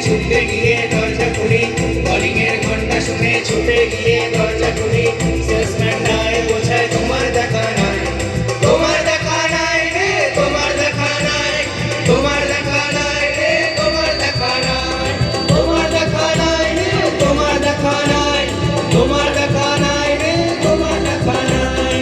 ছুটে গিয়ে দরজা খুলি, কলিং এর ঘন্টা শুনে ছুটে গিয়ে দরজা খুলি। সেলসম্যান নাই বোঝায় তোমার দেখা নাই, তোমার দেখা নাই রে, তোমার দেখা নাই, তোমার দেখা নাই রে, তোমার দেখা নাই, তোমার দেখা নাই রে, তোমার দেখা নাই, তোমার দেখা নাই রে, তোমার দেখা নাই।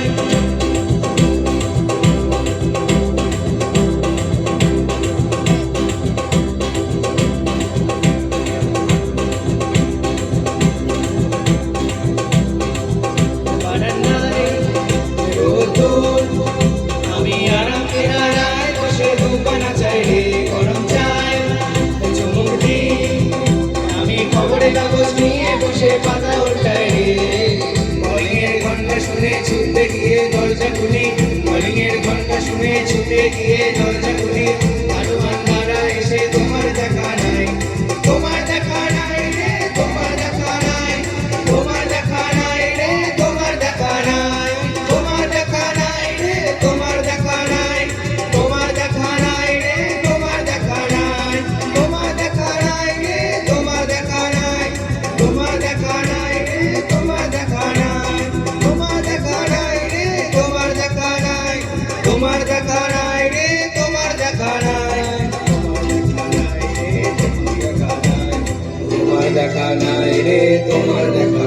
আমি আরাম কিনারায় বসে দোকানা চাই রে, গরম চাই চুমুক দি, আমি খবরের কাগজ নিয়ে বসে পাতা উল্টাই রে। কলিং এর ঘন্টা শুনে ছুটে গিয়ে দরজা খুলি, কলিং এর ঘন্টা শুনে ছুটে গিয়ে দরজা খুলি। আলু ভান্ডারা এসে তোমার দেখা নাই, তোমার দেখা নাই রে, তোমার দেখা নাই, তোমার দেখা নাই রে, তোমার দেখা নাই, তোমার দেখা নাই রে, তোমার দেখা নাই, তোমার দেখা নাই রে, তোমার দেখা নাই, তোমার দেখা নাই রে, তোমার দেখা নাই, তোমার দেখা নাই রে, তোমার দেখা নাই, তোমার দেখা নাই রে, তোমার দেখা নাই, তোমার দেখা নাই রে, তোমার দেখা নাই, তোমার দেখা নাই রে, তোমার দেখা